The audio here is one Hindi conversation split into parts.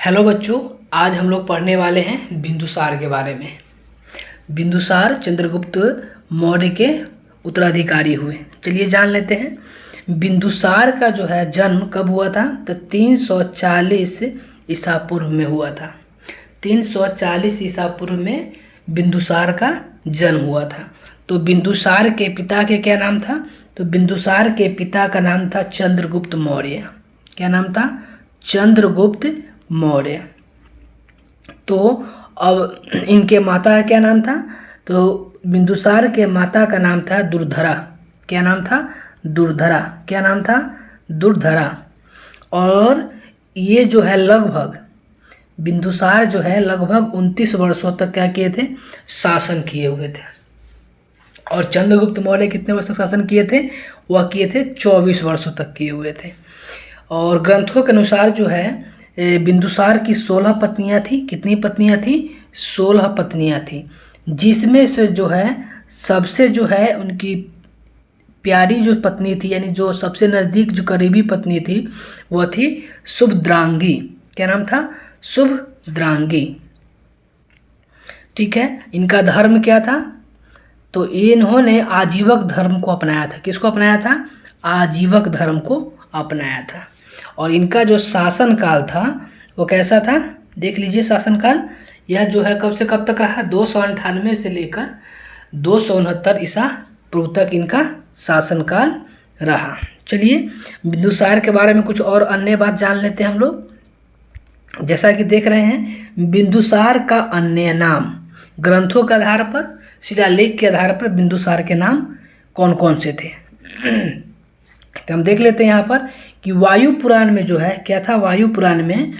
हेलो बच्चों, आज हम लोग पढ़ने वाले हैं बिंदुसार के बारे में। बिंदुसार चंद्रगुप्त मौर्य के उत्तराधिकारी हुए। चलिए जान लेते हैं बिंदुसार का जो है जन्म कब हुआ था। तो 340 ईसा पूर्व में हुआ था। 340 ईसा पूर्व में बिंदुसार का जन्म हुआ था। तो बिंदुसार के पिता के क्या नाम था? तो बिंदुसार के पिता का नाम था चंद्रगुप्त मौर्य। क्या नाम था? चंद्रगुप्त मौर्य। तो अब इनके माता का क्या नाम था? तो बिंदुसार के माता का नाम था दुर्धरा। क्या नाम था? दुर्धरा। क्या नाम था? दुर्धरा। और ये जो है लगभग बिंदुसार जो है लगभग 29 वर्षों तक क्या किए थे? शासन किए हुए थे। और चंद्रगुप्त मौर्य कितने वर्ष तक शासन किए थे? वह किए थे 24 वर्षों तक किए हुए थे। और ग्रंथों के अनुसार जो है बिंदुसार की 16 पत्नियां थी। कितनी पत्नियां थी? 16 पत्नियां थी, जिसमें से जो है सबसे जो है उनकी प्यारी जो पत्नी थी, यानी जो सबसे नज़दीक जो करीबी पत्नी थी, वह थी शुभद्रांगी। क्या नाम था? शुभद्रांगी। ठीक है। इनका धर्म क्या था? तो इन्होंने आजीवक धर्म को अपनाया था। किसको अपनाया था? आजीवक धर्म को अपनाया था। और इनका जो शासन काल था वो कैसा था? देख लीजिए शासनकाल। यह जो है कब से कब तक रहा? 298 से लेकर 269 ईसा पूर्व तक इनका शासनकाल रहा। चलिए बिंदुसार के बारे में कुछ और अन्य बात जान लेते हैं हम लोग। जैसा कि देख रहे हैं बिंदुसार का अन्य नाम, ग्रंथों के आधार पर, शिलालेख के आधार पर बिंदुसार के नाम कौन कौन से थे। तो हम देख लेते हैं यहाँ पर कि वायु पुराण में जो है क्या था? वायु पुराण में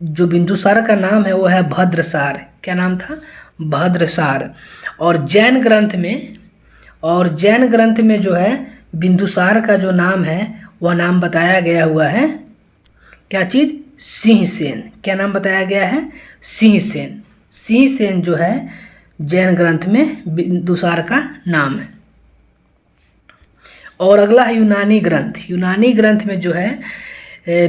जो बिंदुसार का नाम है वो है भद्रसार। क्या नाम था? भद्रसार। और जैन ग्रंथ में जो है बिंदुसार का जो नाम है वह नाम बताया गया हुआ है क्या चीज़? सिंहसेन। क्या नाम बताया गया है? सिंहसेन। सिंहसेन जो है जैन ग्रंथ में बिंदुसार का नाम है। और अगला है यूनानी ग्रंथ। यूनानी ग्रंथ में जो है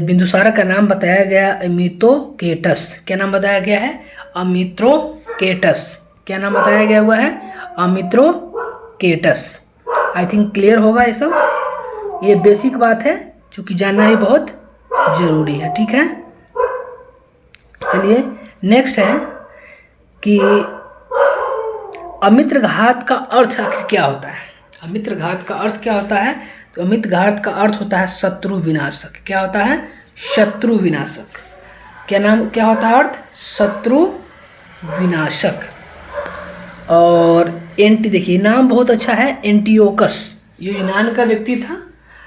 बिंदुसार का नाम बताया गया अमित्रोकेटस। क्या नाम बताया गया है? अमित्रोकेटस। क्या नाम बताया गया हुआ है? अमित्रोकेटस। आई थिंक क्लियर होगा ये सब। ये बेसिक बात है, चूँकि जानना ही बहुत ज़रूरी है। ठीक है। चलिए नेक्स्ट है कि अमित्र घात का अर्थ आखिर क्या होता है? अमित्र घात का अर्थ क्या होता है? तो अमित्र घात का अर्थ होता है शत्रु विनाशक। क्या होता है? शत्रु विनाशक। क्या होता है अर्थ? शत्रु विनाशक। और देखिए नाम बहुत अच्छा है, एंटियोकस। ये यूनान का व्यक्ति था,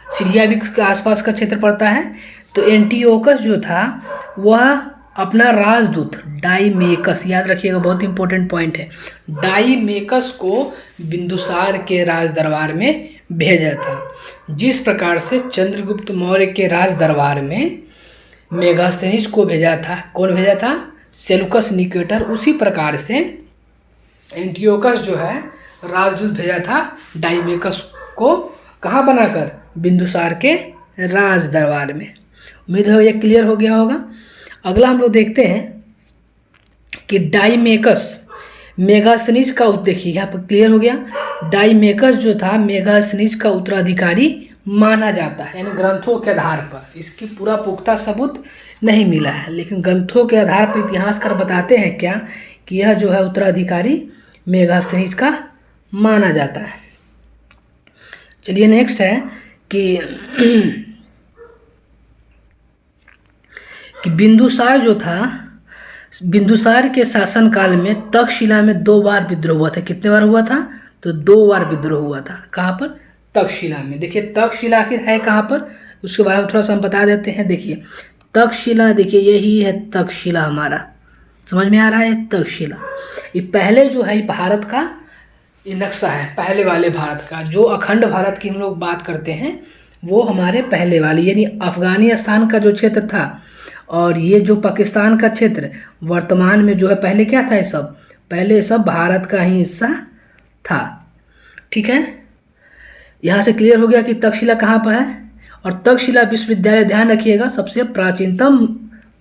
सीरिया भी के आसपास का क्षेत्र पड़ता है। तो एंटियोकस जो था वह अपना राजदूत डाइमेकस, याद रखिएगा बहुत इंपॉर्टेंट पॉइंट है, डाइमेकस को बिंदुसार के राज दरबार में भेजा था। जिस प्रकार से चंद्रगुप्त मौर्य के राज दरबार में मेगास्थनीज को भेजा था, कौन भेजा था? Seleucus Nicator. उसी प्रकार से एंटियोकस जो है राजदूत भेजा था डाइमेकस को, कहाँ बनाकर? बिंदुसार के राज दरबार में। उम्मीद है ये क्लियर हो गया होगा। अगला हम लोग देखते हैं कि डाइमेकस मेगास्थनीज का, देखिए यहाँ पर क्लियर हो गया। डाइमेकस जो था मेगास्थनीज का उत्तराधिकारी माना जाता है, यानी ग्रंथों के आधार पर। इसकी पूरा पुख्ता सबूत नहीं मिला है, लेकिन ग्रंथों के आधार पर इतिहासकार बताते हैं क्या कि यह जो है उत्तराधिकारी मेगास्थनीज का माना जाता है। चलिए नेक्स्ट है कि बिंदुसार जो था, बिंदुसार के शासनकाल में तक्षशिला में 2 बार विद्रोह हुआ था। कितने बार हुआ था? तो 2 बार विद्रोह हुआ था। कहाँ पर? तक्षशिला में। देखिए तक्षशिला आखिर है कहाँ पर, उसके बारे में थोड़ा सा हम बता देते हैं। देखिए तक्षशिला, देखिए यही है तक्षशिला हमारा, समझ में आ रहा है? तक्षशिला ये पहले जो है भारत का ये नक्शा है, पहले वाले भारत का। जो अखंड भारत की हम लोग बात करते हैं वो हमारे पहले वाले, यानी अफगानिस्तान का जो क्षेत्र था और ये जो पाकिस्तान का क्षेत्र वर्तमान में जो है, पहले क्या था? ये सब पहले सब भारत का ही हिस्सा था। ठीक है। यहाँ से क्लियर हो गया कि तक्षशिला कहाँ पर है। और तक्षशिला विश्वविद्यालय, ध्यान रखिएगा, सबसे प्राचीनतम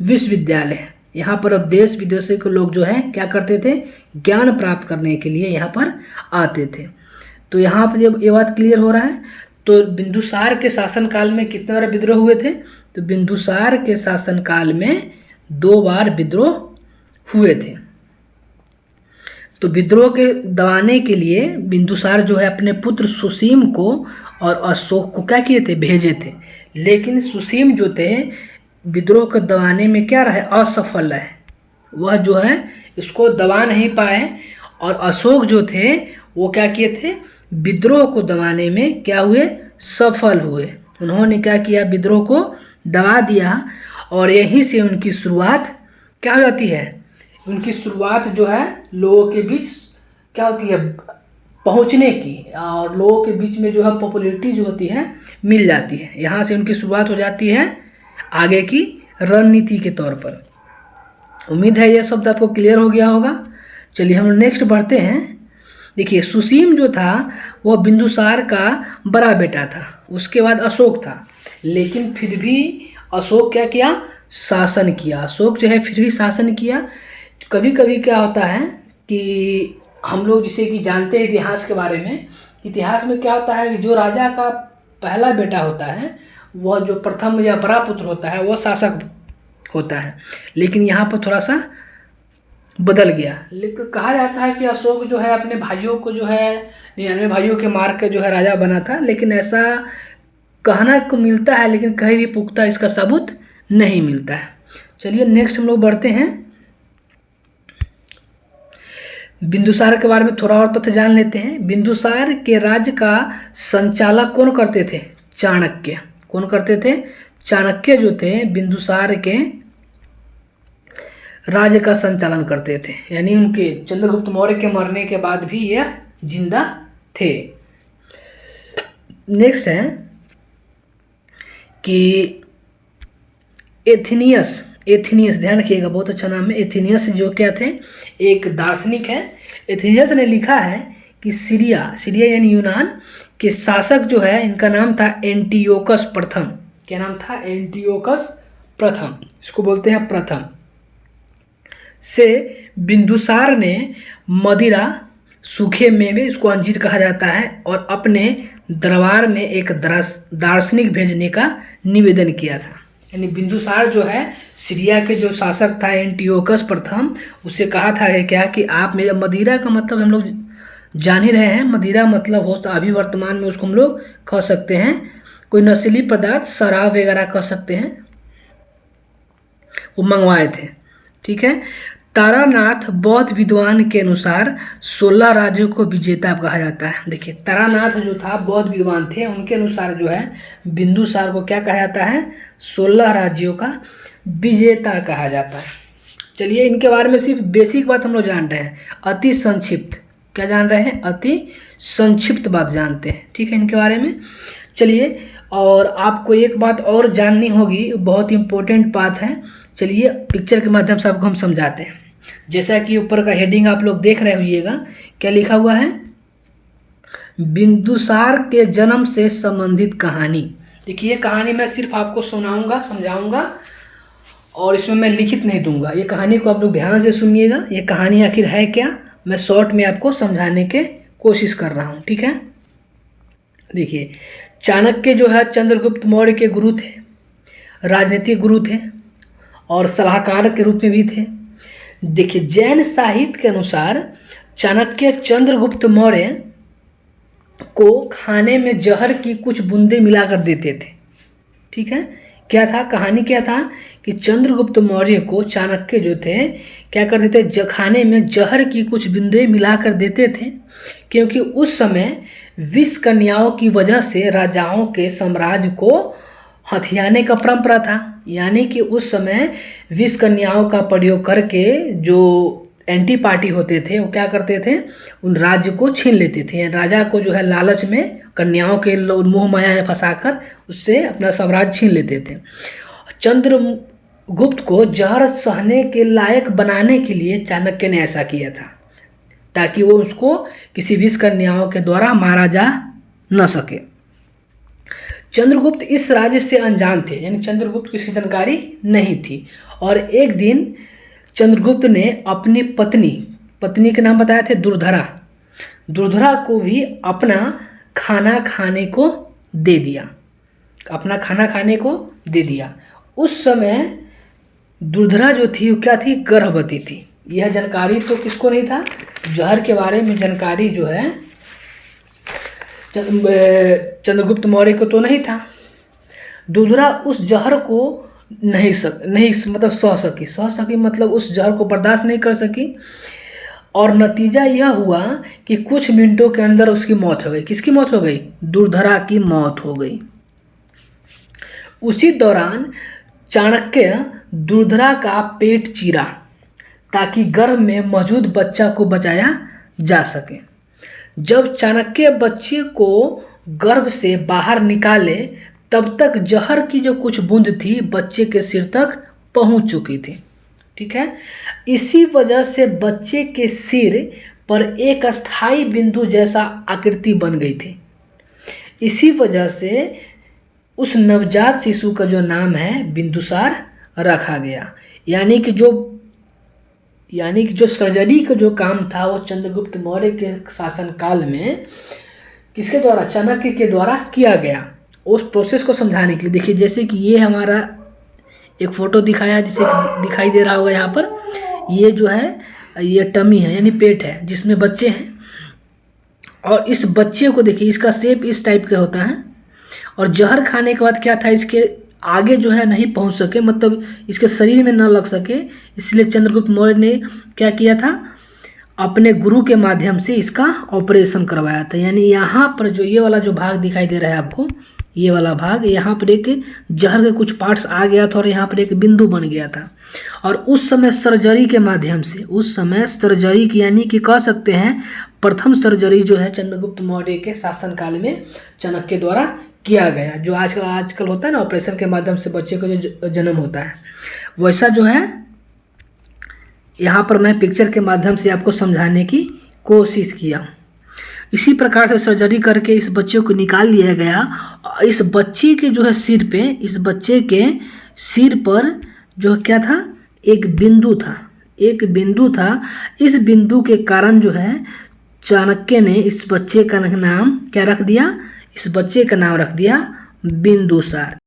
विश्वविद्यालय। यहाँ पर अब देश विदेशों के लोग जो है क्या करते थे, ज्ञान प्राप्त करने के लिए यहाँ पर आते थे। तो यहाँ पर जब ये बात क्लियर हो रहा है, तो बिंदुसार के शासनकाल में कितने बार विद्रोह हुए थे, तो बिंदुसार के शासनकाल में 2 बार विद्रोह हुए थे। तो विद्रोह के दबाने के लिए बिंदुसार जो है अपने पुत्र सुसीम को और अशोक को क्या किए थे, भेजे थे। लेकिन सुसीम जो थे विद्रोह को दबाने में क्या रहे, असफल रहे, वह जो है इसको दबा नहीं पाए। और अशोक जो थे वो क्या किए थे, विद्रोह को दबाने में क्या हुए, सफल हुए। उन्होंने क्या किया, विद्रोह को दबा दिया। और यहीं से उनकी शुरुआत क्या हो जाती है, उनकी शुरुआत जो है लोगों के बीच क्या होती है, पहुंचने की, और लोगों के बीच में जो है पॉपुलैरिटी जो होती है मिल जाती है। यहाँ से उनकी शुरुआत हो जाती है आगे की रणनीति के तौर पर। उम्मीद है यह शब्द आपको क्लियर हो गया होगा। चलिए हम नेक्स्ट बढ़ते हैं। देखिए सुसीम जो था वह बिंदुसार का बड़ा बेटा था, उसके बाद अशोक था। लेकिन फिर भी अशोक क्या किया, शासन किया। अशोक जो है फिर भी शासन किया। कभी कभी क्या होता है कि हम लोग जिसे कि जानते हैं इतिहास के बारे में, इतिहास में क्या होता है कि जो राजा का पहला बेटा होता है, वह जो प्रथम या बड़ा पुत्र होता है, वह शासक होता है। लेकिन यहाँ पर थोड़ा सा बदल गया। लेकिन कहा जाता है कि अशोक जो है अपने भाइयों को जो है 99 भाइयों के मार के जो है राजा बना था। लेकिन ऐसा कहना को मिलता है, लेकिन कहीं भी पुख्ता इसका सबूत नहीं मिलता है। चलिए नेक्स्ट हम लोग बढ़ते हैं। बिंदुसार के बारे में थोड़ा और तथ्य जान लेते हैं। बिंदुसार के राज्य का संचालक कौन करते थे, चाणक्य। कौन करते थे, चाणक्य जो थे बिंदुसार के राज्य का संचालन करते थे। यानी उनके चंद्रगुप्त मौर्य के मरने के बाद भी यह जिंदा थे। नेक्स्ट है कि एथिनियस, ध्यान रखिएगा, बहुत अच्छा नाम है। एथिनियस जो क्या थे, एक दार्शनिक है। एथिनियस ने लिखा है कि सीरिया यानी यूनान के शासक जो है, इनका नाम था एंटियोकस प्रथम। क्या नाम था, एंटियोकस प्रथम, इसको बोलते हैं प्रथम। से बिंदुसार ने मदिरा, सूखे मेवे, इसको अंजीर कहा जाता है, और अपने दरबार में एक दार्शनिक भेजने का निवेदन किया था। यानी बिंदुसार जो है सीरिया के जो शासक था एंटियोकस प्रथम, उससे कहा था क्या कि आप मेरे, मदिरा का मतलब हम लोग जान ही रहे हैं, मदिरा मतलब हो अभी वर्तमान में उसको हम लोग कह सकते हैं कोई नशीली पदार्थ, शराब वगैरह कह सकते हैं, वो मंगवाए थे। ठीक है। तारानाथ बौद्ध विद्वान के अनुसार 16 राज्यों को विजेता कहा जाता है। देखिए तारानाथ जो था बौद्ध विद्वान थे, उनके अनुसार जो है बिंदुसार को क्या कहा जाता है, 16 राज्यों का विजेता कहा जाता है। चलिए इनके बारे में सिर्फ बेसिक बात हम लोग जान रहे हैं, अति संक्षिप्त। क्या जान रहे हैं, अति संक्षिप्त बात जानते हैं। ठीक है इनके बारे में। चलिए और आपको एक बात और जाननी होगी, बहुत इंपॉर्टेंट बात है। चलिए पिक्चर के माध्यम से आपको हम समझाते हैं। जैसा कि ऊपर का हेडिंग आप लोग देख रहे होइएगा, क्या लिखा हुआ है, बिंदुसार के जन्म से संबंधित कहानी। देखिए कहानी मैं सिर्फ आपको सुनाऊंगा, समझाऊंगा, और इसमें मैं लिखित नहीं दूंगा। ये कहानी को आप लोग ध्यान से सुनिएगा। ये कहानी आखिर है क्या, मैं शॉर्ट में आपको समझाने के कोशिश कर रहा हूँ। ठीक है। देखिए चाणक्य जो है चंद्रगुप्त मौर्य के गुरु थे, राजनीतिक गुरु थे और सलाहकार के रूप में भी थे। देखिए जैन साहित्य के अनुसार चाणक्य चंद्रगुप्त मौर्य को खाने में जहर की कुछ बूंदें मिलाकर देते थे। ठीक है। क्या था, कहानी क्या था कि चंद्रगुप्त मौर्य को चाणक्य जो थे क्या करते थे, खाने में जहर की कुछ बूंदें मिलाकर देते थे, क्योंकि उस समय विष कन्याओं की वजह से राजाओं के साम्राज्य को हथियाने का परंपरा था। यानी कि उस समय विष कन्याओं का प्रयोग करके जो एंटी पार्टी होते थे वो क्या करते थे, उन राज्य को छीन लेते थे। राजा को जो है लालच में कन्याओं के मोह माया में फंसाकर उससे अपना साम्राज्य छीन लेते थे। चंद्रगुप्त को जहर सहने के लायक बनाने के लिए चाणक्य ने ऐसा किया था, ताकि वो उसको किसी विष कन्याओं के द्वारा मारा जा न सके। चंद्रगुप्त इस राज्य से अनजान थे, यानी चंद्रगुप्त को इसकी जानकारी नहीं थी। और एक दिन चंद्रगुप्त ने अपनी पत्नी के नाम बताए थे दुर्धरा को भी अपना खाना खाने को दे दिया। उस समय दुर्धरा जो थी वो क्या थी, गर्भवती थी। यह जानकारी तो किसको नहीं था, जहर के बारे में जानकारी जो है चंद्रगुप्त मौर्य को तो नहीं था। दुर्धरा उस जहर को नहीं मतलब सह सकी मतलब उस जहर को बर्दाश्त नहीं कर सकी, और नतीजा यह हुआ कि कुछ मिनटों के अंदर उसकी मौत हो गई। किसकी मौत हो गई? दुर्धरा की मौत हो गई। उसी दौरान चाणक्य दुर्धरा का पेट चीरा ताकि गर्भ में मौजूद बच्चा को बचाया जा सके। जब चाणक्य बच्चे को गर्भ से बाहर निकाले तब तक जहर की जो कुछ बूंद थी बच्चे के सिर तक पहुंच चुकी थी। ठीक है, इसी वजह से बच्चे के सिर पर एक अस्थाई बिंदु जैसा आकृति बन गई थी। इसी वजह से उस नवजात शिशु का जो नाम है बिंदुसार रखा गया। यानी कि जो सर्जरी का जो काम था वो चंद्रगुप्त मौर्य के शासनकाल में किसके द्वारा? चाणक्य के द्वारा किया गया। उस प्रोसेस को समझाने के लिए देखिए, जैसे कि ये हमारा एक फ़ोटो दिखाया, जिसे दिखाई दे रहा होगा यहाँ पर, ये जो है ये टमी है यानी पेट है जिसमें बच्चे हैं। और इस बच्चे को देखिए, इसका शेप इस टाइप का होता है। और जहर खाने के बाद क्या था, इसके आगे जो है नहीं पहुंच सके, मतलब इसके शरीर में न लग सके, इसलिए चंद्रगुप्त मौर्य ने क्या किया था, अपने गुरु के माध्यम से इसका ऑपरेशन करवाया था। यानी यहाँ पर जो ये वाला जो भाग दिखाई दे रहा है आपको, ये वाला भाग, यहाँ पर एक जहर के कुछ पार्ट्स आ गया था और यहाँ पर एक बिंदु बन गया था। और उस समय सर्जरी के माध्यम से, उस समय सर्जरी की, यानी कि कह सकते हैं प्रथम सर्जरी जो है चंद्रगुप्त मौर्य के शासनकाल में चाणक्य द्वारा किया गया। जो आजकल होता है ना, ऑपरेशन के माध्यम से बच्चे को जो जन्म होता है, वैसा जो है यहाँ पर मैं पिक्चर के माध्यम से आपको समझाने की कोशिश किया। इसी प्रकार से सर्जरी करके इस बच्चे को निकाल लिया गया। इस बच्चे के जो है सिर पे, इस बच्चे के सिर पर जो क्या था, एक बिंदु था। इस बिंदु के कारण जो है चाणक्य ने इस बच्चे का नाम क्या रख दिया, इस बच्चे का नाम रख दिया बिंदुसार।